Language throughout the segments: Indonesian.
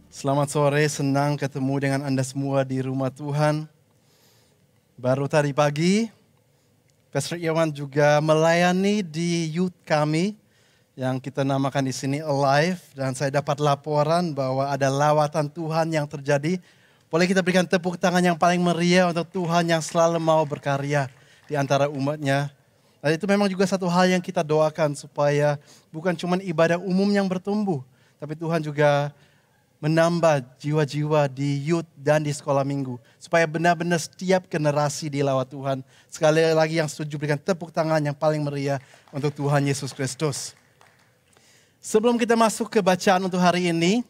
Selamat sore, senang ketemu dengan Anda semua di rumah Tuhan. Baru tadi pagi, Pastor Irwan juga melayani di youth kami yang kita namakan di sini Alive. Dan saya dapat laporan bahwa ada lawatan Tuhan yang terjadi. Boleh kita berikan tepuk tangan yang paling meriah untuk Tuhan yang selalu mau berkarya di antara umatnya. Dan itu memang juga satu hal yang kita doakan supaya bukan cuma ibadah umum yang bertumbuh, tapi Tuhan juga menambah jiwa-jiwa di youth dan di sekolah minggu. Supaya benar-benar setiap generasi dilawat Tuhan. Sekali lagi yang setuju berikan tepuk tangan yang paling meriah untuk Tuhan Yesus Kristus. Sebelum kita masuk ke bacaan untuk hari ini,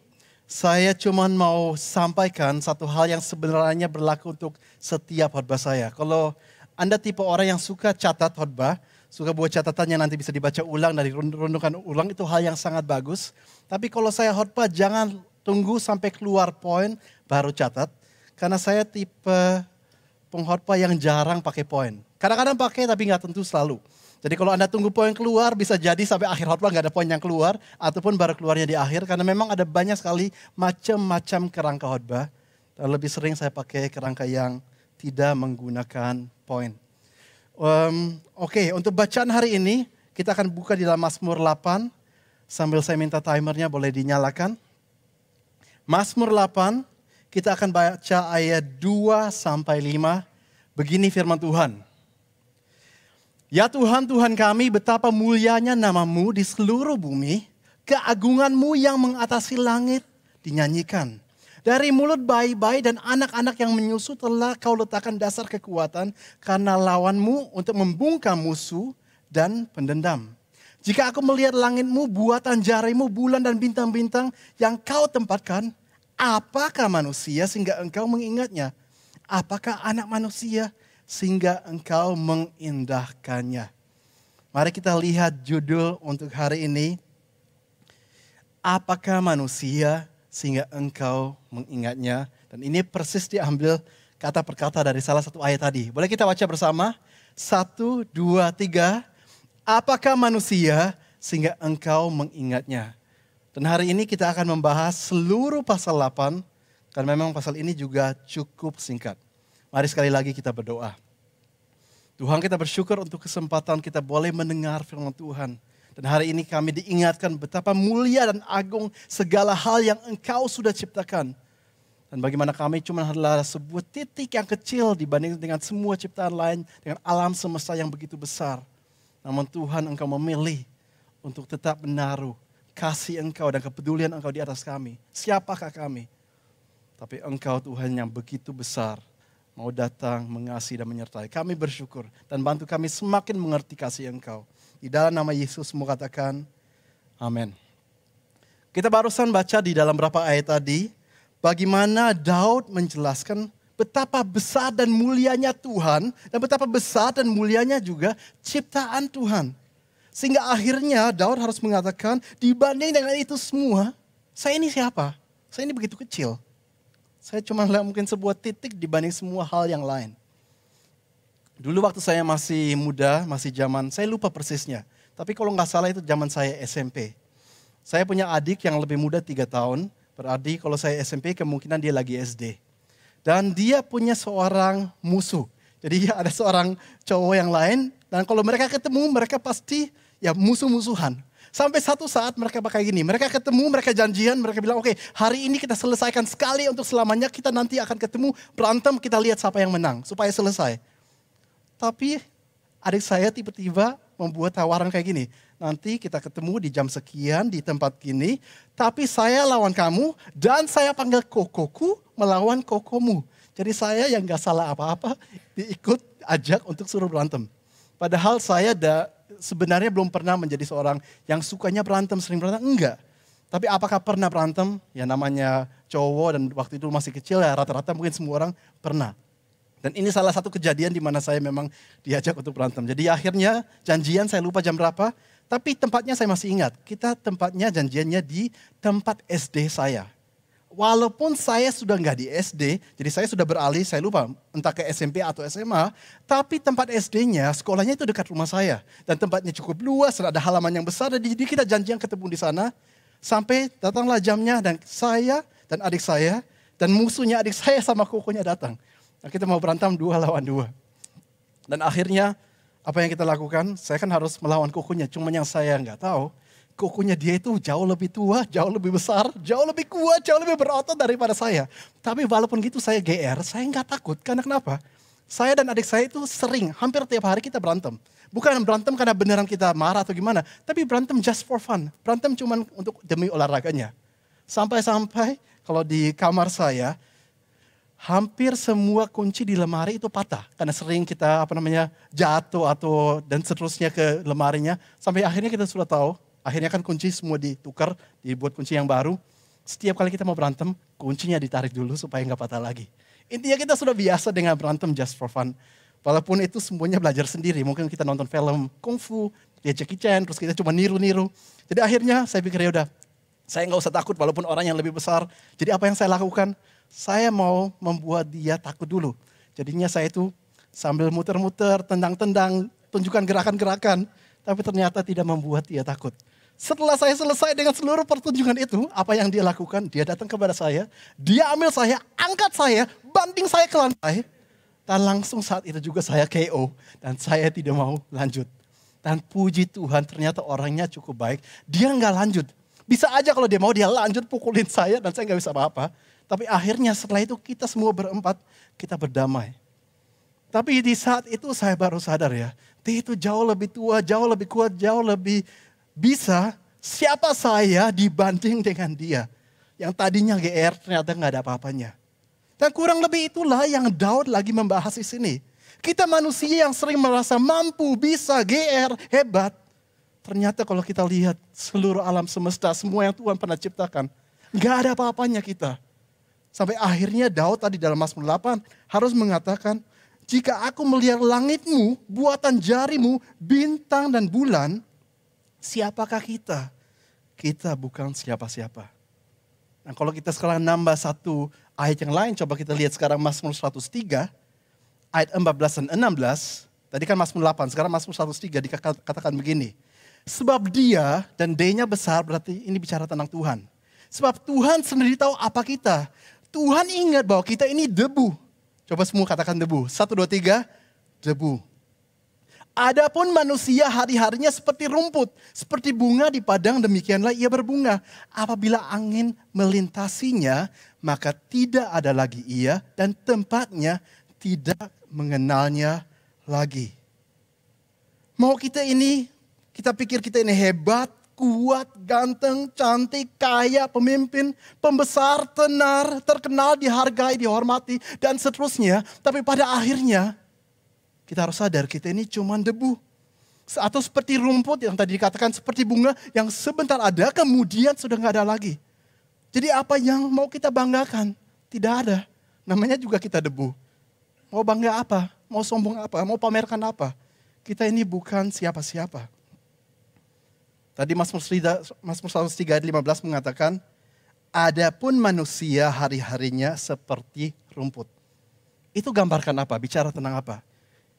saya cuma mau sampaikan satu hal yang sebenarnya berlaku untuk setiap khotbah saya. Kalau Anda tipe orang yang suka catat khotbah, suka buat catatan yang nanti bisa dibaca ulang dan dirundungkan ulang, itu hal yang sangat bagus. Tapi kalau saya khotbah jangan tunggu sampai keluar poin baru catat. Karena saya tipe pengkhotbah yang jarang pakai poin. Kadang-kadang pakai tapi nggak tentu selalu. Jadi kalau Anda tunggu poin keluar bisa jadi sampai akhir khotbah nggak ada poin yang keluar. Ataupun baru keluarnya di akhir. Karena memang ada banyak sekali macam-macam kerangka khotbah. Dan lebih sering saya pakai kerangka yang tidak menggunakan poin. Oke, untuk bacaan hari ini kita akan buka di dalam Mazmur 8. Sambil saya minta timernya boleh dinyalakan. Mazmur 8, kita akan baca ayat 2 sampai 5. Begini firman Tuhan. Ya Tuhan, Tuhan kami, betapa mulianya nama-Mu di seluruh bumi. Keagungan-Mu yang mengatasi langit dinyanyikan. Dari mulut bayi-bayi dan anak-anak yang menyusu telah Kau letakkan dasar kekuatan karena lawan-Mu untuk membungkam musuh dan pendendam. Jika aku melihat langit-Mu, buatan jarimu, bulan dan bintang-bintang yang Kau tempatkan, apakah manusia sehingga Engkau mengingatnya? Apakah anak manusia sehingga Engkau mengindahkannya? Mari kita lihat judul untuk hari ini. Apakah manusia sehingga Engkau mengingatnya? Dan ini persis diambil kata per kata dari salah satu ayat tadi. Boleh kita baca bersama? 1, 2, 3. Apakah manusia sehingga Engkau mengingatnya? Dan hari ini kita akan membahas seluruh pasal 8. Karena memang pasal ini juga cukup singkat. Mari sekali lagi kita berdoa. Tuhan, kita bersyukur untuk kesempatan kita boleh mendengar firman Tuhan. Dan hari ini kami diingatkan betapa mulia dan agung segala hal yang Engkau sudah ciptakan. Dan bagaimana kami cuma adalah sebuah titik yang kecil dibanding dengan semua ciptaan lain. Dengan alam semesta yang begitu besar. Namun Tuhan, Engkau memilih untuk tetap menaruh kasih Engkau dan kepedulian Engkau di atas kami. Siapakah kami? Tapi Engkau Tuhan yang begitu besar mau datang, mengasihi dan menyertai. Kami bersyukur dan bantu kami semakin mengerti kasih Engkau. Di dalam nama Yesus semua katakan amin. Kita barusan baca di dalam beberapa ayat tadi, bagaimana Daud menjelaskan betapa besar dan mulianya Tuhan, dan betapa besar dan mulianya juga ciptaan Tuhan. Sehingga akhirnya Daud harus mengatakan, dibanding dengan itu semua, saya ini siapa? Saya ini begitu kecil. Saya cuma mungkin sebuah titik dibanding semua hal yang lain. Dulu waktu saya masih muda, masih zaman, saya lupa persisnya. Tapi kalau nggak salah itu zaman saya SMP. Saya punya adik yang lebih muda 3 tahun. Berarti kalau saya SMP kemungkinan dia lagi SD. Dan dia punya seorang musuh. Jadi ada seorang cowok yang lain. Dan kalau mereka ketemu mereka pasti ya musuh-musuhan. Sampai satu saat mereka pakai gini. Mereka ketemu, mereka janjian, mereka bilang oke, hari ini kita selesaikan sekali untuk selamanya. Kita nanti akan ketemu, berantem, kita lihat siapa yang menang. Supaya selesai. Tapi adik saya tiba-tiba membuat tawaran kayak gini. Nanti kita ketemu di jam sekian di tempat gini. Tapi saya lawan kamu dan saya panggil kokoku melawan kokomu. Jadi saya yang gak salah apa-apa diikut ajak untuk suruh berantem. Padahal saya sebenarnya belum pernah menjadi seorang yang sukanya berantem, sering berantem. Enggak. Tapi apakah pernah berantem? Ya namanya cowok dan waktu itu masih kecil ya rata-rata mungkin semua orang pernah. Dan ini salah satu kejadian di mana saya memang diajak untuk berantem. Jadi akhirnya janjian saya lupa jam berapa. Tapi tempatnya saya masih ingat. Kita tempatnya janjiannya di tempat SD saya. Walaupun saya sudah nggak di SD, jadi saya sudah beralih, saya lupa entah ke SMP atau SMA. Tapi tempat SD-nya, sekolahnya itu dekat rumah saya. Dan tempatnya cukup luas, dan ada halaman yang besar. Jadi kita janjian ketemu di sana. Sampai datanglah jamnya dan saya dan adik saya dan musuhnya adik saya sama kokonya datang. Nah, kita mau berantem 2 lawan 2. Dan akhirnya apa yang kita lakukan? Saya kan harus melawan kokonya. Cuma yang saya nggak tahu, kokonya dia itu jauh lebih tua, jauh lebih besar, jauh lebih kuat, jauh lebih berotot daripada saya. Tapi walaupun gitu saya GR, saya nggak takut. Karena kenapa? Saya dan adik saya itu sering, hampir tiap hari kita berantem. Bukan berantem karena beneran kita marah atau gimana. Tapi berantem just for fun. Berantem cuma untuk demi olahraganya. Sampai-sampai kalau di kamar saya, hampir semua kunci di lemari itu patah. Karena sering kita jatuh atau dan seterusnya ke lemarinya. Sampai akhirnya kita sudah tahu, akhirnya kan kunci semua ditukar, dibuat kunci yang baru. Setiap kali kita mau berantem, kuncinya ditarik dulu supaya nggak patah lagi. Intinya kita sudah biasa dengan berantem just for fun. Walaupun itu semuanya belajar sendiri. Mungkin kita nonton film kungfu, lihat Jackie Chan, terus kita cuma niru-niru. Jadi akhirnya saya pikir ya udah, saya nggak usah takut walaupun orang yang lebih besar. Jadi apa yang saya lakukan? Saya mau membuat dia takut dulu. Jadinya saya itu sambil muter-muter, tendang-tendang, tunjukkan gerakan-gerakan. Tapi ternyata tidak membuat dia takut. Setelah saya selesai dengan seluruh pertunjukan itu, apa yang dia lakukan? Dia datang kepada saya, dia ambil saya, angkat saya, banting saya ke lantai. Dan langsung saat itu juga saya KO. Dan saya tidak mau lanjut. Dan puji Tuhan ternyata orangnya cukup baik. Dia nggak lanjut. Bisa aja kalau dia mau dia lanjut pukulin saya dan saya nggak bisa apa-apa. Tapi akhirnya setelah itu kita semua berempat, kita berdamai. Tapi di saat itu saya baru sadar ya. Dia itu jauh lebih tua, jauh lebih kuat, jauh lebih bisa. Siapa saya dibanding dengan dia. Yang tadinya GR ternyata nggak ada apa-apanya. Dan kurang lebih itulah yang Daud lagi membahas di sini. Kita manusia yang sering merasa mampu, bisa, GR, hebat. Ternyata kalau kita lihat seluruh alam semesta, semua yang Tuhan pernah ciptakan. Gak ada apa-apanya kita. Sampai akhirnya Daud tadi dalam Mazmur 8 harus mengatakan, jika aku melihat langitmu, buatan jarimu, bintang dan bulan, siapakah kita? Kita bukan siapa-siapa. Nah kalau kita sekarang nambah satu ayat yang lain, coba kita lihat sekarang Mazmur 103, ayat 14 dan 16. Tadi kan Mazmur 8, sekarang Mazmur 103 dikatakan begini. Sebab dia dan D-nya besar, berarti ini bicara tentang Tuhan. Sebab Tuhan sendiri tahu apa kita. Tuhan ingat bahwa kita ini debu. Coba semua katakan debu. 1, 2, 3, debu. Adapun manusia hari-harinya seperti rumput, seperti bunga di padang, demikianlah ia berbunga. Apabila angin melintasinya, maka tidak ada lagi ia dan tempatnya tidak mengenalnya lagi. Mau kita pikir kita ini hebat, kuat, ganteng, cantik, kaya, pemimpin, pembesar, tenar, terkenal, dihargai, dihormati, dan seterusnya. Tapi pada akhirnya, kita harus sadar kita ini cuma debu. Atau seperti rumput yang tadi dikatakan seperti bunga yang sebentar ada kemudian sudah gak ada lagi. Jadi apa yang mau kita banggakan? Tidak ada. Namanya juga kita debu. Mau bangga apa? Mau sombong apa? Mau pamerkan apa? Kita ini bukan siapa-siapa. Tadi Mazmur 103 ayat 15 mengatakan, adapun manusia hari-harinya seperti rumput. Itu gambarkan apa? Bicara tentang apa?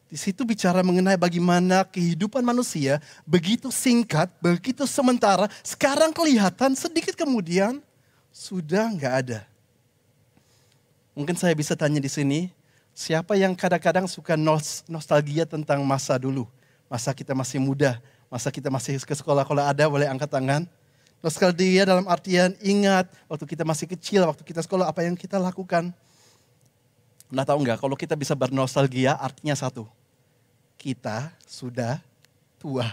Di situ bicara mengenai bagaimana kehidupan manusia begitu singkat, begitu sementara, sekarang kelihatan sedikit kemudian sudah nggak ada. Mungkin saya bisa tanya di sini, siapa yang kadang-kadang suka nostalgia tentang masa dulu? Masa kita masih muda, masa kita masih ke sekolah, kalau ada boleh angkat tangan. Nostalgia dalam artian ingat waktu kita masih kecil, waktu kita sekolah apa yang kita lakukan. Nah tahu nggak, kalau kita bisa bernostalgia artinya satu. Kita sudah tua.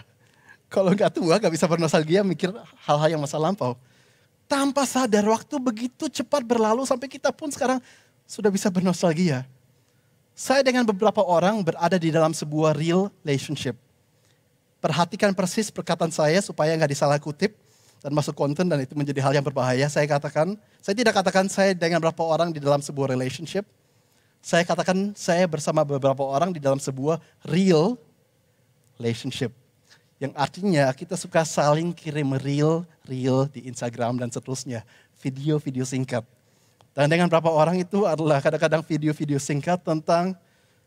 Kalau nggak tua nggak bisa bernostalgia mikir hal-hal yang masa lampau. Tanpa sadar waktu begitu cepat berlalu sampai kita pun sekarang sudah bisa bernostalgia. Saya dengan beberapa orang berada di dalam sebuah real relationship. Perhatikan persis perkataan saya supaya nggak disalah kutip dan masuk konten dan itu menjadi hal yang berbahaya. Saya tidak katakan saya dengan beberapa orang di dalam sebuah relationship. Saya katakan saya bersama beberapa orang di dalam sebuah real relationship. Yang artinya kita suka saling kirim reel di Instagram dan seterusnya. Video-video singkat. Dan dengan beberapa orang itu adalah kadang-kadang video-video singkat tentang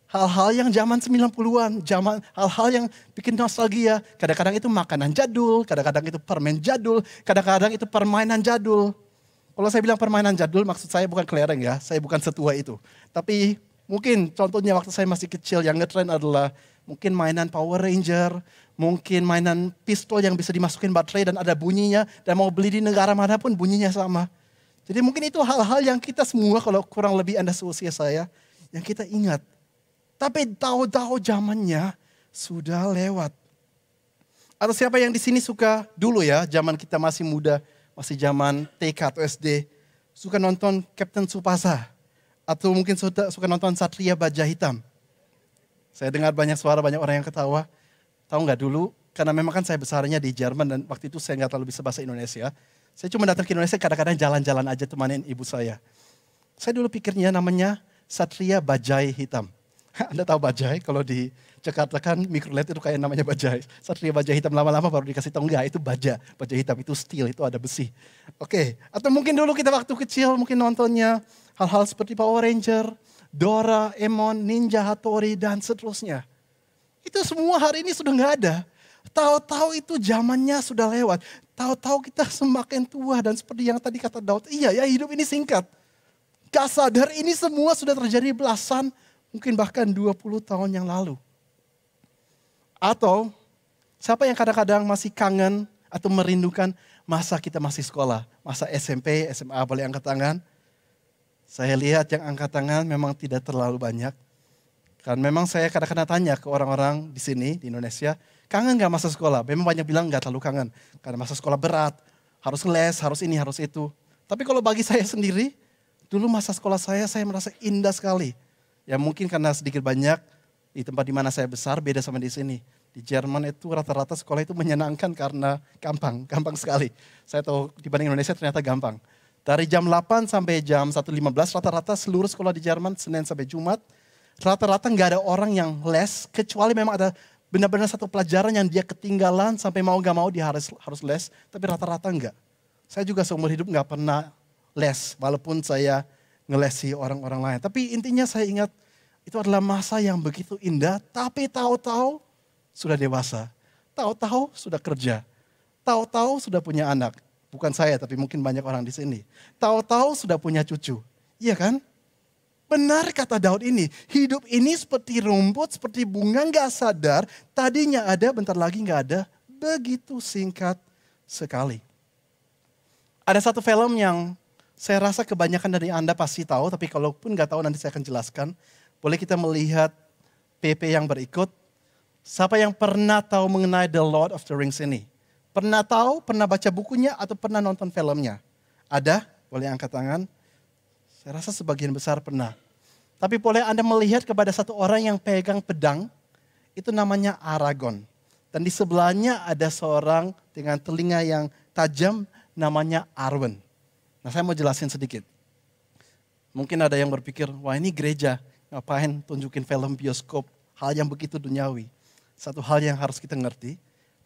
hal-hal yang zaman 90-an, hal-hal yang bikin nostalgia. Kadang-kadang itu makanan jadul, kadang-kadang itu permen jadul, kadang-kadang itu permainan jadul. Kalau saya bilang permainan jadul, maksud saya bukan kelereng ya, saya bukan setua itu. Tapi mungkin contohnya waktu saya masih kecil yang ngetren adalah mungkin mainan Power Ranger, mungkin mainan pistol yang bisa dimasukin baterai dan ada bunyinya, dan mau beli di negara manapun bunyinya sama. Jadi mungkin itu hal-hal yang kita semua, kalau kurang lebih Anda seusia saya, yang kita ingat. Tapi tahu-tahu zamannya sudah lewat. Atau siapa yang di sini suka dulu ya, zaman kita masih muda, masih zaman TK atau SD, suka nonton Captain Tsubasa. Atau mungkin suka nonton Satria Baja Hitam. Saya dengar banyak suara, banyak orang yang ketawa. Tahu nggak dulu, karena memang kan saya besarnya di Jerman dan waktu itu saya nggak terlalu bisa bahasa Indonesia. Saya cuma datang ke Indonesia kadang-kadang jalan-jalan aja temanin ibu saya. Saya dulu pikirnya namanya Satria Bajai Hitam. Anda tahu bajai, kalau di Jakarta kan mikrolet itu kayak namanya bajai. Satria Bajai Hitam lama-lama baru dikasih tahu enggak, itu baja. Baja hitam itu steel, itu ada besi. Oke, atau mungkin dulu kita waktu kecil mungkin nontonnya hal-hal seperti Power Ranger, Doraemon, Ninja Hattori, dan seterusnya. Itu semua hari ini sudah nggak ada. Tahu-tahu itu zamannya sudah lewat. Tahu-tahu kita semakin tua dan seperti yang tadi kata Daud, iya ya hidup ini singkat. Gak sadar ini semua sudah terjadi belasan, mungkin bahkan 20 tahun yang lalu. Atau siapa yang kadang-kadang masih kangen atau merindukan masa kita masih sekolah, masa SMP, SMA, boleh angkat tangan. Saya lihat yang angkat tangan memang tidak terlalu banyak. Kan memang saya kadang-kadang tanya ke orang-orang di sini, di Indonesia, kangen gak masa sekolah? Memang banyak bilang gak terlalu kangen. Karena masa sekolah berat, harus les, harus ini, harus itu. Tapi kalau bagi saya sendiri, dulu masa sekolah saya merasa indah sekali. Ya mungkin karena sedikit banyak di tempat di mana saya besar, beda sama di sini. Di Jerman itu rata-rata sekolah itu menyenangkan karena gampang sekali. Saya tahu dibanding Indonesia ternyata gampang. Dari jam 8 sampai jam 1.15 rata-rata seluruh sekolah di Jerman, Senin sampai Jumat, rata-rata nggak ada orang yang les, kecuali memang ada benar-benar satu pelajaran yang dia ketinggalan sampai mau gak mau dia harus les, tapi rata-rata enggak. Saya juga seumur hidup nggak pernah les, walaupun saya ngelesi orang-orang lain. Tapi intinya saya ingat itu adalah masa yang begitu indah, tapi tahu-tahu sudah dewasa, tahu-tahu sudah kerja, tahu-tahu sudah punya anak. Bukan saya, tapi mungkin banyak orang di sini. Tahu-tahu sudah punya cucu, iya kan? Benar kata Daud ini, hidup ini seperti rumput, seperti bunga gak sadar, tadinya ada, bentar lagi gak ada, begitu singkat sekali. Ada satu film yang saya rasa kebanyakan dari Anda pasti tahu, tapi kalaupun gak tahu nanti saya akan jelaskan. Boleh kita melihat PP yang berikut. Siapa yang pernah tahu mengenai The Lord of the Rings ini? Pernah tahu, pernah baca bukunya, atau pernah nonton filmnya? Ada? Boleh angkat tangan. Saya rasa sebagian besar pernah. Tapi boleh Anda melihat kepada satu orang yang pegang pedang, itu namanya Aragorn. Dan di sebelahnya ada seorang dengan telinga yang tajam, namanya Arwen. Nah saya mau jelasin sedikit. Mungkin ada yang berpikir, wah ini gereja, ngapain tunjukin film bioskop, hal yang begitu duniawi. Satu hal yang harus kita ngerti,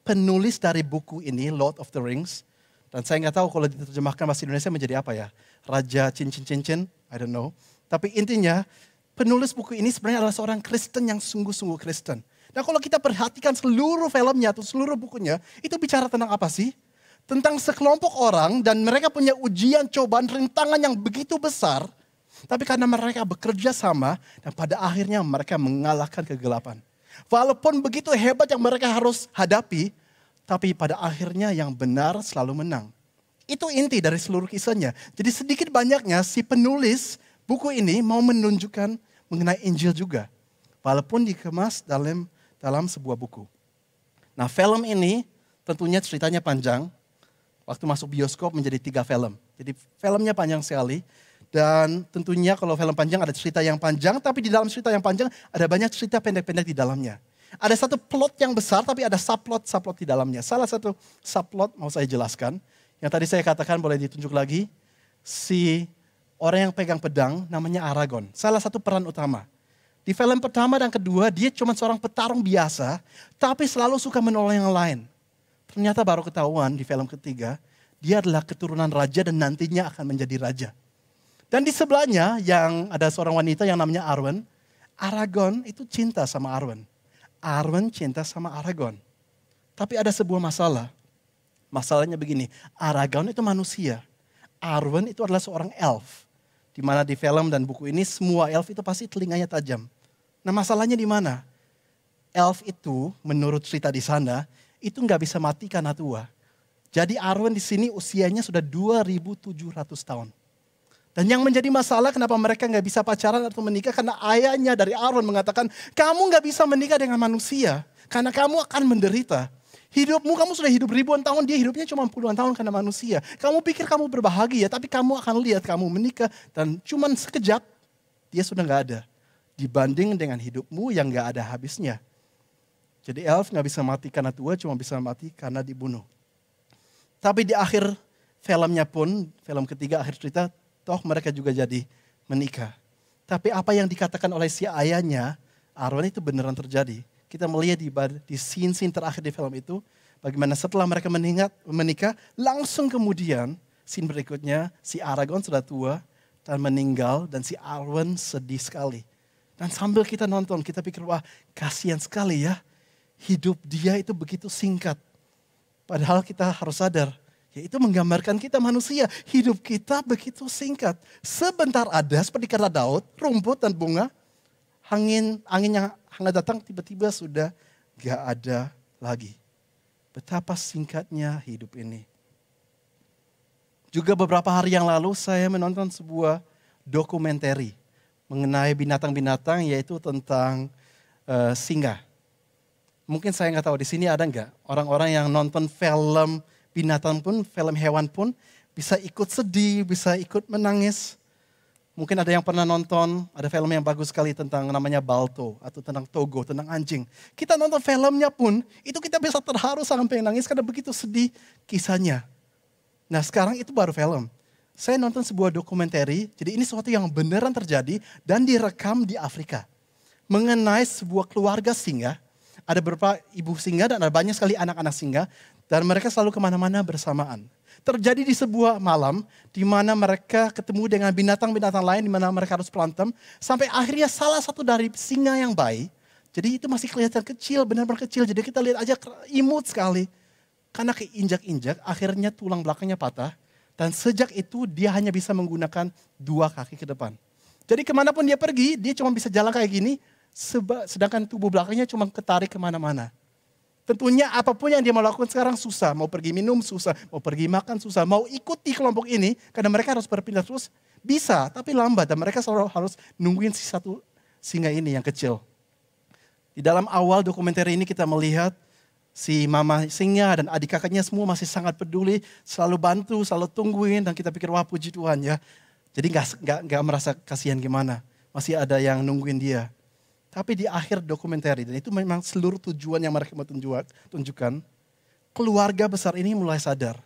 penulis dari buku ini, Lord of the Rings, dan saya nggak tahu kalau diterjemahkan bahasa Indonesia menjadi apa ya. Raja Cincin-Cincin, I don't know. Tapi intinya, penulis buku ini sebenarnya adalah seorang Kristen yang sungguh-sungguh Kristen. Dan kalau kita perhatikan seluruh filmnya atau seluruh bukunya, itu bicara tentang apa sih? Tentang sekelompok orang dan mereka punya ujian, cobaan, rintangan yang begitu besar. Tapi karena mereka bekerja sama dan pada akhirnya mereka mengalahkan kegelapan. Walaupun begitu hebat yang mereka harus hadapi, tapi pada akhirnya yang benar selalu menang. Itu inti dari seluruh kisahnya. Jadi sedikit banyaknya si penulis buku ini mau menunjukkan mengenai Injil juga. Walaupun dikemas dalam sebuah buku. Nah film ini tentunya ceritanya panjang. Waktu masuk bioskop menjadi 3 film. Jadi filmnya panjang sekali. Dan tentunya kalau film panjang ada cerita yang panjang. Tapi di dalam cerita yang panjang ada banyak cerita pendek-pendek di dalamnya. Ada satu plot yang besar tapi ada subplot di dalamnya. Salah satu subplot mau saya jelaskan. Yang tadi saya katakan boleh ditunjuk lagi. Si orang yang pegang pedang namanya Aragorn. Salah satu peran utama. Di film pertama dan kedua dia cuma seorang petarung biasa. Tapi selalu suka menolong yang lain. Ternyata baru ketahuan di film ketiga. Dia adalah keturunan raja dan nantinya akan menjadi raja. Dan di sebelahnya yang ada seorang wanita yang namanya Arwen. Aragorn itu cinta sama Arwen. Arwen cinta sama Aragorn. Tapi ada sebuah masalah. Masalahnya begini, Aragorn itu manusia. Arwen itu adalah seorang elf. Di mana di film dan buku ini semua elf itu pasti telinganya tajam. Nah masalahnya di mana? Elf itu menurut cerita di sana itu nggak bisa mati karena tua. Jadi Arwen di sini usianya sudah 2.700 tahun. Dan yang menjadi masalah kenapa mereka nggak bisa pacaran atau menikah karena ayahnya dari Arwen mengatakan kamu nggak bisa menikah dengan manusia karena kamu akan menderita. Hidupmu kamu sudah hidup ribuan tahun, dia hidupnya cuma puluhan tahun karena manusia. Kamu pikir kamu berbahagia tapi kamu akan lihat kamu menikah dan cuma sekejap dia sudah nggak ada. Dibanding dengan hidupmu yang nggak ada habisnya. Jadi elf nggak bisa mati karena tua, cuma bisa mati karena dibunuh. Tapi di akhir filmnya pun, film ketiga akhir cerita, toh mereka juga jadi menikah. Tapi apa yang dikatakan oleh si ayahnya, Arwen itu beneran terjadi. Kita melihat di scene-scene terakhir di film itu, bagaimana setelah mereka menikah, langsung kemudian scene berikutnya, si Aragorn sudah tua dan meninggal dan si Arwen sedih sekali. Dan sambil kita nonton, kita pikir, wah kasihan sekali ya, hidup dia itu begitu singkat. Padahal kita harus sadar, yaitu menggambarkan kita manusia. Hidup kita begitu singkat. Sebentar ada seperti kata Daud, rumput dan bunga. Angin yang hangat datang tiba-tiba sudah gak ada lagi. Betapa singkatnya hidup ini. Juga beberapa hari yang lalu saya menonton sebuah dokumenter mengenai binatang-binatang yaitu tentang singa. Mungkin saya nggak tahu di sini ada nggak orang-orang yang nonton film binatang pun, film hewan pun bisa ikut sedih, bisa ikut menangis. Mungkin ada yang pernah nonton, ada film yang bagus sekali tentang namanya Balto atau tentang Togo, tentang anjing. Kita nonton filmnya pun, itu kita bisa terharu sampai nangis karena begitu sedih kisahnya. Nah sekarang itu baru film. Saya nonton sebuah dokumenter, jadi ini sesuatu yang beneran terjadi dan direkam di Afrika. Mengenai sebuah keluarga singa. Ada beberapa ibu singa dan ada banyak sekali anak-anak singa. Dan mereka selalu kemana-mana bersamaan. Terjadi di sebuah malam di mana mereka ketemu dengan binatang-binatang lain di mana mereka harus berantem. Sampai akhirnya salah satu dari singa yang baik. Jadi itu masih kelihatan kecil, benar-benar kecil. Jadi kita lihat aja imut sekali. Karena keinjak-injak akhirnya tulang belakangnya patah. Dan sejak itu dia hanya bisa menggunakan 2 kaki ke depan. Jadi kemanapun dia pergi dia cuma bisa jalan kayak gini. Sedangkan tubuh belakangnya cuma ketarik kemana-mana. Tentunya apapun yang dia mau lakukan sekarang susah. Mau pergi minum susah, mau pergi makan susah. Mau ikuti kelompok ini, karena mereka harus berpindah terus. Bisa, tapi lambat. Dan mereka selalu harus nungguin si satu singa ini yang kecil. Di dalam awal dokumenter ini kita melihat si mama singa dan adik kakaknya semua masih sangat peduli. Selalu bantu, selalu tungguin. Dan kita pikir, wah puji Tuhan ya. Jadi gak merasa kasihan gimana. Masih ada yang nungguin dia. Tapi di akhir dokumenter, dan itu memang seluruh tujuan yang mereka mau tunjukkan, keluarga besar ini mulai sadar.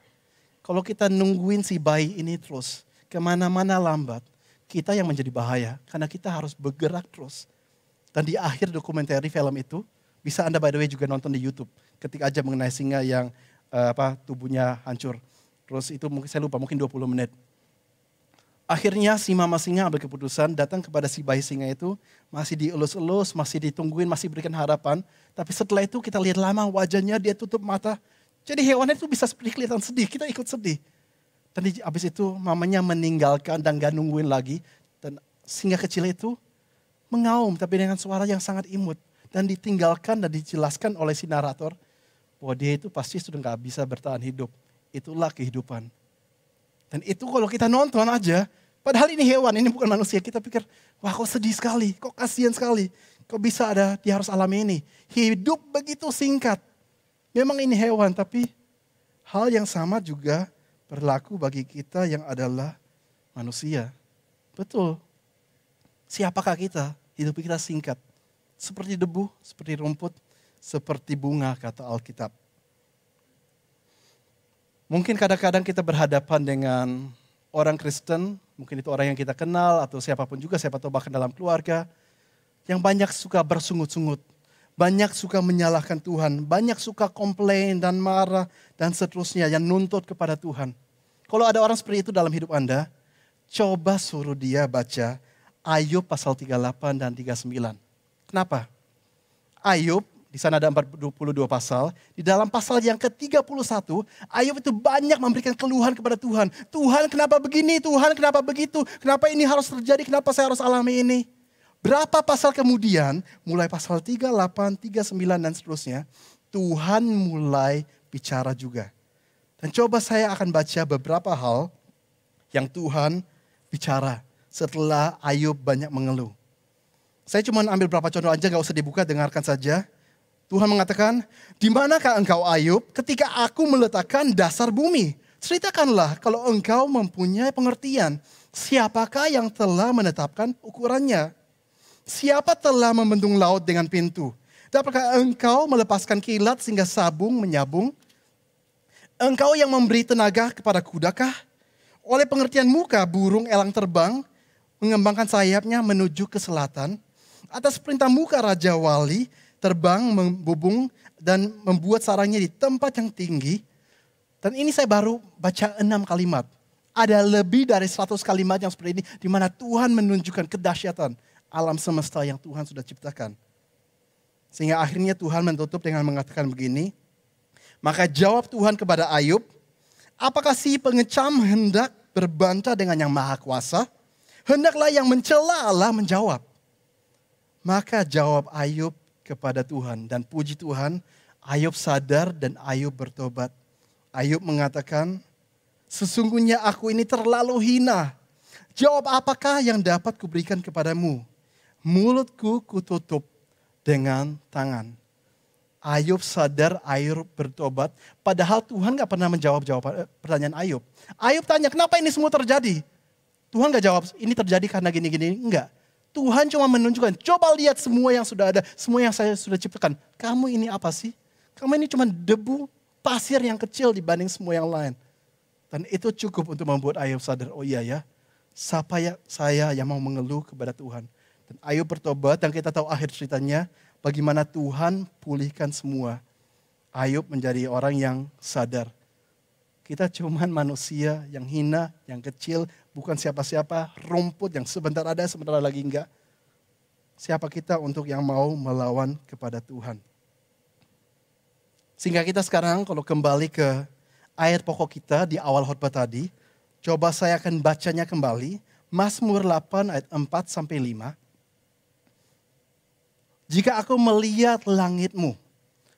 Kalau kita nungguin si bayi ini terus, kemana-mana lambat, kita yang menjadi bahaya. Karena kita harus bergerak terus. Dan di akhir dokumenter film itu, bisa Anda by the way juga nonton di YouTube. Ketika aja mengenai singa yang tubuhnya hancur. Terus itu mungkin saya lupa, mungkin 20 menit. Akhirnya si mama singa ambil keputusan datang kepada si bayi singa itu. Masih dielus-elus, masih ditungguin, masih berikan harapan. Tapi setelah itu kita lihat lama wajahnya dia tutup mata. Jadi hewannya itu bisa seperti kelihatan sedih, kita ikut sedih. Dan habis itu mamanya meninggalkan dan gak nungguin lagi. Dan singa kecil itu mengaum tapi dengan suara yang sangat imut. Dan ditinggalkan dan dijelaskan oleh si narator. Bahwa dia itu pasti sudah gak bisa bertahan hidup. Itulah kehidupan. Dan itu kalau kita nonton aja, padahal ini hewan, ini bukan manusia. Kita pikir, wah kok sedih sekali, kok kasihan sekali. Kok bisa ada, dia harus alami ini. Hidup begitu singkat. Memang ini hewan, tapi hal yang sama juga berlaku bagi kita yang adalah manusia. Betul. Siapakah kita? Hidup kita singkat. Seperti debu, seperti rumput, seperti bunga kata Alkitab. Mungkin kadang-kadang kita berhadapan dengan orang Kristen, mungkin itu orang yang kita kenal atau siapapun juga, siapa tahu bahkan dalam keluarga, yang banyak suka bersungut-sungut, banyak suka menyalahkan Tuhan, banyak suka komplain dan marah dan seterusnya yang nuntut kepada Tuhan. Kalau ada orang seperti itu dalam hidup Anda, coba suruh dia baca Ayub pasal 38 dan 39. Kenapa? Ayub, di sana ada 42 pasal. Di dalam pasal yang ke-31, Ayub itu banyak memberikan keluhan kepada Tuhan. Tuhan kenapa begini? Tuhan kenapa begitu? Kenapa ini harus terjadi? Kenapa saya harus alami ini? Berapa pasal kemudian, mulai pasal 38, 39 dan seterusnya, Tuhan mulai bicara juga. Dan coba saya akan baca beberapa hal yang Tuhan bicara setelah Ayub banyak mengeluh. Saya cuma ambil beberapa contoh aja, gak usah dibuka, dengarkan saja. Tuhan mengatakan, di manakah engkau Ayub ketika aku meletakkan dasar bumi? Ceritakanlah kalau engkau mempunyai pengertian. Siapakah yang telah menetapkan ukurannya? Siapa telah membendung laut dengan pintu? Dapatkah engkau melepaskan kilat sehingga sabung menyabung? Engkau yang memberi tenaga kepada kudakah? Oleh pengertian muka burung elang terbang, mengembangkan sayapnya menuju ke selatan. Atas perintah muka Raja Wali, terbang membubung dan membuat sarangnya di tempat yang tinggi. Dan ini saya baru baca 6 kalimat. Ada lebih dari 100 kalimat yang seperti ini, di mana Tuhan menunjukkan kedahsyatan alam semesta yang Tuhan sudah ciptakan. Sehingga akhirnya Tuhan menutup dengan mengatakan begini. Maka jawab Tuhan kepada Ayub, apakah si pengecam hendak berbantah dengan yang maha kuasa? Hendaklah yang mencela Allah menjawab. Maka jawab Ayub kepada Tuhan. Dan puji Tuhan, Ayub sadar dan Ayub bertobat. Ayub mengatakan, sesungguhnya aku ini terlalu hina. Jawab apakah yang dapat kuberikan kepadamu? Mulutku kututup dengan tangan. Ayub sadar, Ayub bertobat. Padahal Tuhan gak pernah menjawab pertanyaan Ayub. Ayub tanya, kenapa ini semua terjadi? Tuhan gak jawab, ini terjadi karena gini-gini. Enggak. Tuhan cuma menunjukkan, coba lihat semua yang sudah ada. Semua yang saya sudah ciptakan. Kamu ini apa sih? Kamu ini cuma debu, pasir yang kecil dibanding semua yang lain. Dan itu cukup untuk membuat Ayub sadar, oh iya ya. Siapa ya saya yang mau mengeluh kepada Tuhan. Dan Ayub bertobat dan kita tahu akhir ceritanya bagaimana Tuhan pulihkan semua. Ayub menjadi orang yang sadar. Kita cuman manusia yang hina, yang kecil, bukan siapa-siapa, rumput yang sebentar ada, sebentar lagi enggak. Siapa kita untuk yang mau melawan kepada Tuhan. Sehingga kita sekarang kalau kembali ke ayat pokok kita di awal khotbah tadi, coba saya akan bacanya kembali. Mazmur 8 ayat 4 sampai 5. Jika aku melihat langitmu,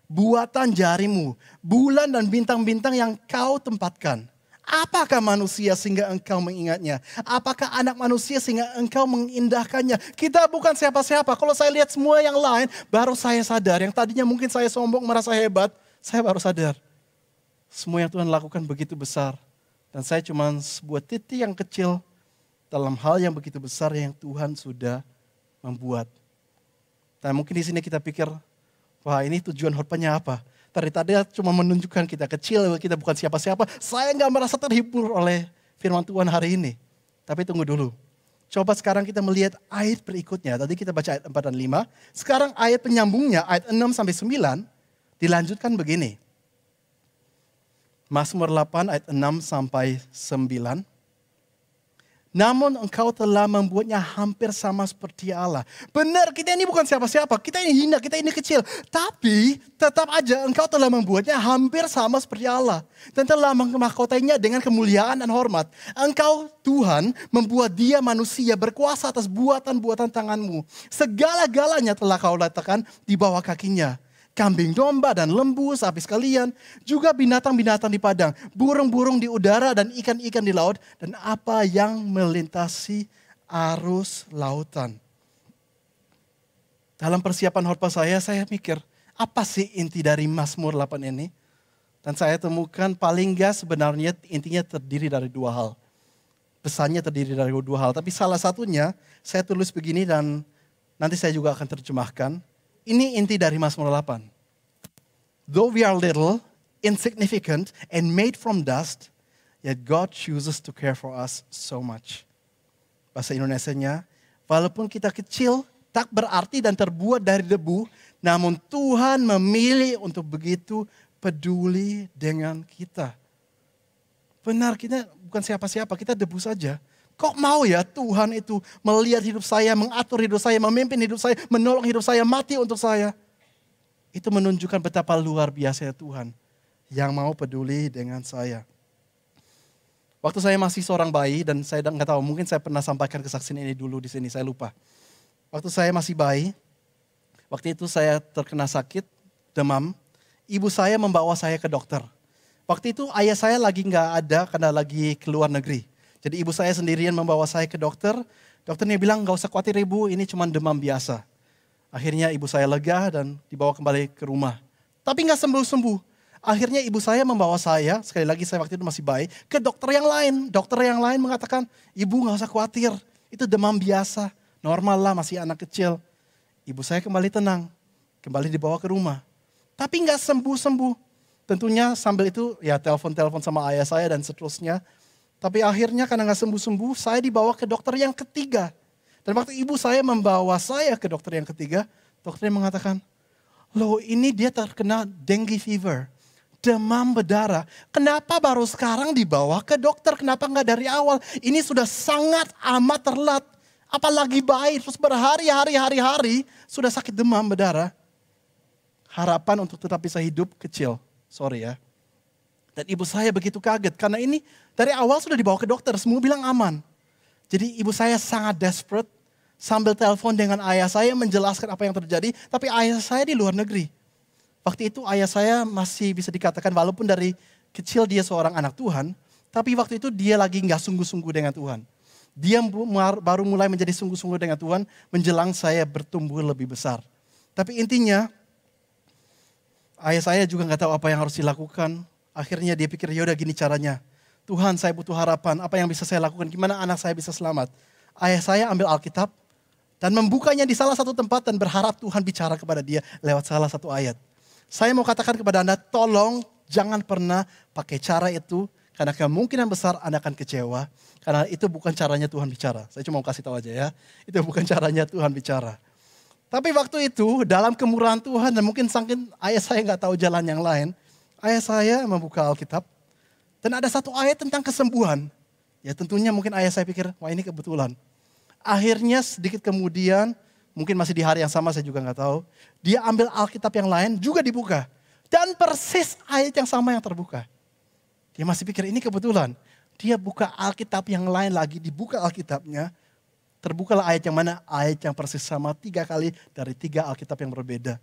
buatan jarimu, bulan dan bintang-bintang yang kau tempatkan. Apakah manusia sehingga engkau mengingatnya? Apakah anak manusia sehingga engkau mengindahkannya? Kita bukan siapa-siapa. Kalau saya lihat semua yang lain, baru saya sadar. Yang tadinya mungkin saya sombong, merasa hebat, saya baru sadar. Semua yang Tuhan lakukan begitu besar. Dan saya cuma sebuah titik yang kecil dalam hal yang begitu besar yang Tuhan sudah membuat. Dan mungkin di sini kita pikir, wah ini tujuan khotbahnya apa? Tadi cuma menunjukkan kita kecil, kita bukan siapa-siapa. Saya nggak merasa terhibur oleh firman Tuhan hari ini. Tapi tunggu dulu. Coba sekarang kita melihat ayat berikutnya. Tadi kita baca ayat 4 dan 5. Sekarang ayat penyambungnya, ayat 6 sampai 9, dilanjutkan begini. Mazmur 8 ayat 6 sampai 9. Namun engkau telah membuatnya hampir sama seperti Allah. Benar, kita ini bukan siapa-siapa. Kita ini hina, kita ini kecil. Tapi tetap aja engkau telah membuatnya hampir sama seperti Allah. Dan telah memahkotainya dengan kemuliaan dan hormat. Engkau Tuhan membuat dia manusia berkuasa atas buatan-buatan tanganmu. Segala-galanya telah kau letakkan di bawah kakinya. Kambing domba dan lembu, sapi sekalian, juga binatang-binatang di padang, burung-burung di udara dan ikan-ikan di laut, dan apa yang melintasi arus lautan. Dalam persiapan khotbah saya mikir, apa sih inti dari Mazmur 8 ini? Dan saya temukan paling enggak sebenarnya intinya terdiri dari dua hal. Pesannya terdiri dari dua hal, tapi salah satunya saya tulis begini dan nanti saya juga akan terjemahkan. Ini inti dari Mazmur 8. Though we are little, insignificant, and made from dust, yet God chooses to care for us so much. Bahasa Indonesianya, walaupun kita kecil, tak berarti dan terbuat dari debu, namun Tuhan memilih untuk begitu peduli dengan kita. Benar, kita bukan siapa-siapa, kita debu saja. Kok mau ya Tuhan itu melihat hidup saya, mengatur hidup saya, memimpin hidup saya, menolong hidup saya, mati untuk saya. Itu menunjukkan betapa luar biasa Tuhan yang mau peduli dengan saya. Waktu saya masih seorang bayi dan saya nggak tahu, mungkin saya pernah sampaikan kesaksian ini dulu di sini, saya lupa. Waktu saya masih bayi, waktu itu saya terkena sakit, demam. Ibu saya membawa saya ke dokter. Waktu itu ayah saya lagi nggak ada karena lagi keluar negeri. Jadi ibu saya sendirian membawa saya ke dokter. Dokternya bilang nggak usah khawatir ibu, ini cuma demam biasa. Akhirnya ibu saya lega dan dibawa kembali ke rumah. Tapi nggak sembuh-sembuh. Akhirnya ibu saya membawa saya, sekali lagi saya waktu itu masih bayi, ke dokter yang lain. Dokter yang lain mengatakan, ibu nggak usah khawatir, itu demam biasa, normal lah masih anak kecil. Ibu saya kembali tenang, kembali dibawa ke rumah. Tapi nggak sembuh-sembuh. Tentunya sambil itu ya telepon-telepon sama ayah saya dan seterusnya. Tapi akhirnya karena nggak sembuh-sembuh, saya dibawa ke dokter yang ketiga. Dan waktu ibu saya membawa saya ke dokter yang ketiga, dokternya mengatakan, loh ini dia terkena dengue fever, demam berdarah. Kenapa baru sekarang dibawa ke dokter? Kenapa nggak dari awal? Ini sudah sangat amat terlambat. Apalagi bayi, terus berhari-hari sudah sakit demam berdarah. Harapan untuk tetap bisa hidup kecil, sorry ya. Dan ibu saya begitu kaget karena ini dari awal sudah dibawa ke dokter, semua bilang aman. Jadi ibu saya sangat desperate sambil telepon dengan ayah saya menjelaskan apa yang terjadi. Tapi ayah saya di luar negeri. Waktu itu ayah saya masih bisa dikatakan walaupun dari kecil dia seorang anak Tuhan. Tapi waktu itu dia lagi nggak sungguh-sungguh dengan Tuhan. Dia baru mulai menjadi sungguh-sungguh dengan Tuhan menjelang saya bertumbuh lebih besar. Tapi intinya ayah saya juga nggak tahu apa yang harus dilakukan. Akhirnya dia pikir, yaudah gini caranya. Tuhan saya butuh harapan, apa yang bisa saya lakukan, gimana anak saya bisa selamat. Ayah saya ambil Alkitab dan membukanya di salah satu tempat dan berharap Tuhan bicara kepada dia lewat salah satu ayat. Saya mau katakan kepada Anda, tolong jangan pernah pakai cara itu. Karena kemungkinan besar Anda akan kecewa. Karena itu bukan caranya Tuhan bicara. Saya cuma mau kasih tahu aja ya. Itu bukan caranya Tuhan bicara. Tapi waktu itu dalam kemurahan Tuhan dan mungkin saking ayah saya nggak tahu jalan yang lain. Ayah saya membuka Alkitab dan ada satu ayat tentang kesembuhan. Ya tentunya mungkin ayah saya pikir, wah ini kebetulan. Akhirnya sedikit kemudian, mungkin masih di hari yang sama saya juga nggak tahu. Dia ambil Alkitab yang lain juga dibuka. Dan persis ayat yang sama yang terbuka. Dia masih pikir ini kebetulan. Dia buka Alkitab yang lain lagi, dibuka Alkitabnya. Terbukalah ayat yang mana? Ayat yang persis sama 3 kali dari 3 Alkitab yang berbeda.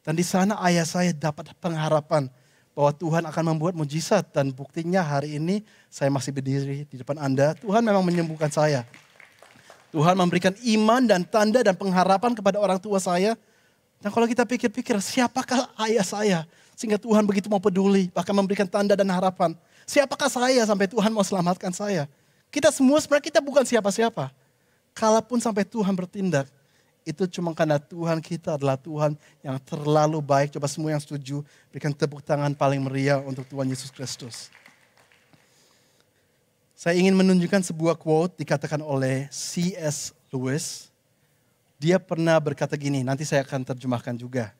Dan di sana ayah saya dapat pengharapan bahwa Tuhan akan membuat mujizat. Dan buktinya hari ini saya masih berdiri di depan Anda. Tuhan memang menyembuhkan saya. Tuhan memberikan iman dan tanda dan pengharapan kepada orang tua saya. Dan kalau kita pikir-pikir, siapakah ayah saya? Sehingga Tuhan begitu mau peduli, bahkan memberikan tanda dan harapan. Siapakah saya sampai Tuhan mau selamatkan saya? Kita semua sebenarnya kita bukan siapa-siapa. Kalaupun sampai Tuhan bertindak, itu cuma karena Tuhan kita adalah Tuhan yang terlalu baik. Coba semua yang setuju, berikan tepuk tangan paling meriah untuk Tuhan Yesus Kristus. Saya ingin menunjukkan sebuah quote dikatakan oleh C.S. Lewis. Dia pernah berkata gini, nanti saya akan terjemahkan juga.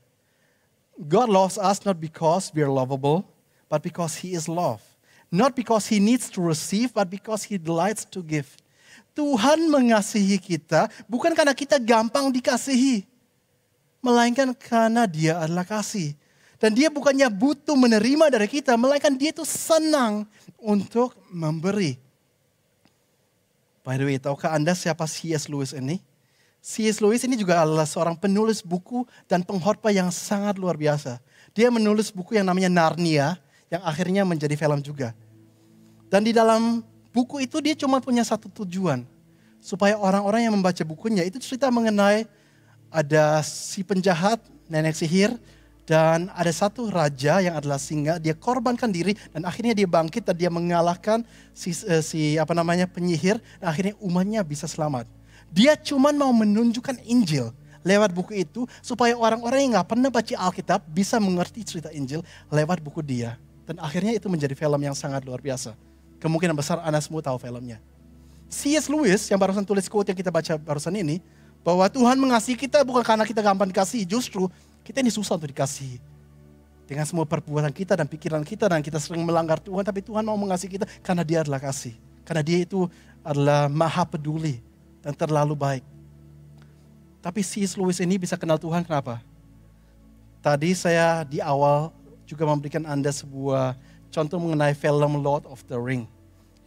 God loves us not because we are lovable, but because He is love. Not because He needs to receive, but because He delights to give. Tuhan mengasihi kita bukan karena kita gampang dikasihi. Melainkan karena Dia adalah kasih. Dan Dia bukannya butuh menerima dari kita, melainkan Dia itu senang untuk memberi. By the way, tahukah Anda siapa C.S. Lewis ini? C.S. Lewis ini juga adalah seorang penulis buku dan pengkhotbah yang sangat luar biasa. Dia menulis buku yang namanya Narnia, yang akhirnya menjadi film juga. Dan di dalam buku itu dia cuma punya satu tujuan. Supaya orang-orang yang membaca bukunya itu cerita mengenai ada si penjahat, nenek sihir, dan ada satu raja yang adalah singa. Dia korbankan diri dan akhirnya dia bangkit dan dia mengalahkan penyihir. Dan akhirnya umatnya bisa selamat. Dia cuma mau menunjukkan Injil lewat buku itu. Supaya orang-orang yang gak pernah baca Alkitab bisa mengerti cerita Injil lewat buku dia. Dan akhirnya itu menjadi film yang sangat luar biasa. Kemungkinan besar Anda semua tahu filmnya. C.S. Lewis yang barusan tulis quote yang kita baca barusan ini. Bahwa Tuhan mengasihi kita bukan karena kita gampang dikasihi. Justru kita ini susah untuk dikasihi. Dengan semua perbuatan kita dan pikiran kita. Dan kita sering melanggar Tuhan. Tapi Tuhan mau mengasihi kita karena Dia adalah kasih. Karena dia itu adalah maha peduli dan terlalu baik. Tapi C.S. Lewis ini bisa kenal Tuhan kenapa? Tadi saya di awal juga memberikan Anda sebuah contoh mengenai film Lord of the Ring.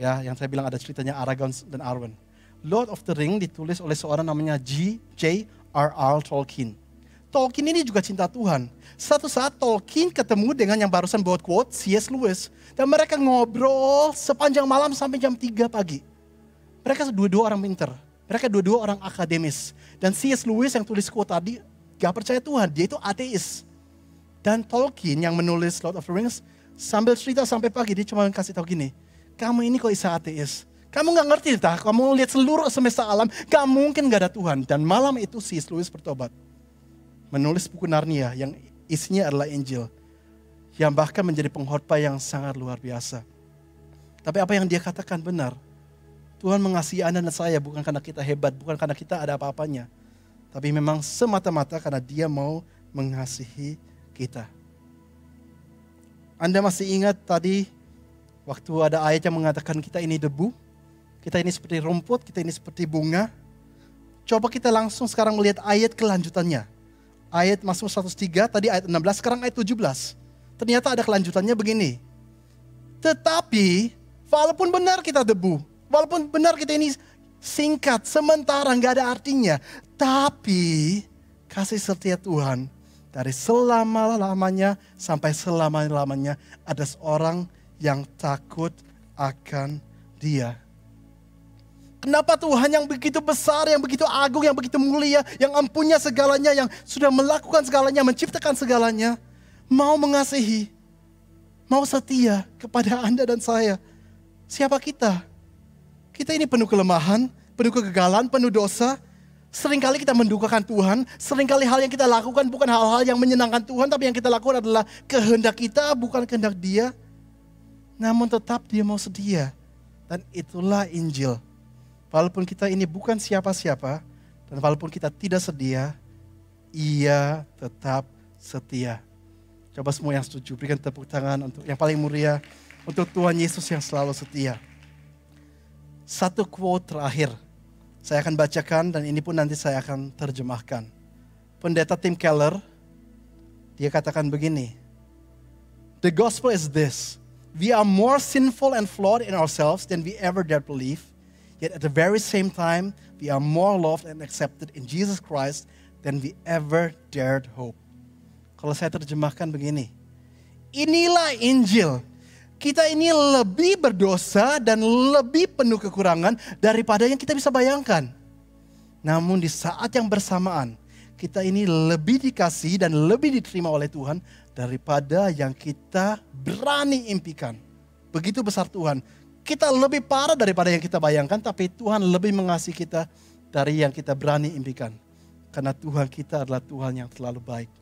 Ya, yang saya bilang ada ceritanya Aragorn dan Arwen. Lord of the Ring ditulis oleh seorang namanya J.R.R. Tolkien. Tolkien ini juga cinta Tuhan. Satu saat Tolkien ketemu dengan yang barusan buat quote, C.S. Lewis. Dan mereka ngobrol sepanjang malam sampai jam 3 pagi. Mereka dua-dua orang pinter. Mereka dua-dua orang akademis. Dan C.S. Lewis yang tulis quote tadi, gak percaya Tuhan, dia itu ateis. Dan Tolkien yang menulis Lord of the Rings, sambil cerita sampai pagi, dia cuma kasih tahu gini, kamu ini kok bisa ateis? Kamu gak ngerti, kamu lihat seluruh semesta alam, gak mungkin gak ada Tuhan. Dan malam itu C.S. Lewis bertobat. Menulis buku Narnia yang isinya adalah Injil. Yang bahkan menjadi pengkhotbah yang sangat luar biasa. Tapi apa yang dia katakan benar. Tuhan mengasihi Anda dan saya bukan karena kita hebat, bukan karena kita ada apa-apanya. Tapi memang semata-mata karena dia mau mengasihi kita. Anda masih ingat tadi waktu ada ayat yang mengatakan kita ini debu, kita ini seperti rumput, kita ini seperti bunga. Coba kita langsung sekarang melihat ayat kelanjutannya. Ayat Mazmur 103, tadi ayat 16, sekarang ayat 17. Ternyata ada kelanjutannya begini. Tetapi, walaupun benar kita debu, walaupun benar kita ini singkat, sementara, gak ada artinya. Tapi, kasih setia Tuhan, dari selama-lamanya sampai selama-lamanya, ada seorang yang takut akan Dia. Kenapa Tuhan yang begitu besar, yang begitu agung, yang begitu mulia, yang empunya segalanya, yang sudah melakukan segalanya, menciptakan segalanya, mau mengasihi, mau setia kepada Anda dan saya. Siapa kita? Kita ini penuh kelemahan, penuh kegagalan, penuh dosa. Seringkali kita mendukakan Tuhan, seringkali hal yang kita lakukan bukan hal-hal yang menyenangkan Tuhan, tapi yang kita lakukan adalah kehendak kita, bukan kehendak Dia. Namun tetap Dia mau setia. Dan itulah Injil. Walaupun kita ini bukan siapa-siapa, dan walaupun kita tidak setia, Ia tetap setia. Coba semua yang setuju, berikan tepuk tangan untuk yang paling mulia, untuk Tuhan Yesus yang selalu setia. Satu quote terakhir, saya akan bacakan dan ini pun nanti saya akan terjemahkan. Pendeta Tim Keller, dia katakan begini, "The gospel is this, we are more sinful and flawed in ourselves than we ever dared believe. Yet at the very same time, we are more loved and accepted in Jesus Christ than we ever dared hope." Kalau saya terjemahkan begini, inilah Injil. Kita ini lebih berdosa dan lebih penuh kekurangan daripada yang kita bisa bayangkan. Namun di saat yang bersamaan, kita ini lebih dikasih dan lebih diterima oleh Tuhan daripada yang kita berani impikan. Begitu besar Tuhan. Kita lebih parah daripada yang kita bayangkan, tapi Tuhan lebih mengasihi kita dari yang kita berani impikan. Karena Tuhan kita adalah Tuhan yang terlalu baik.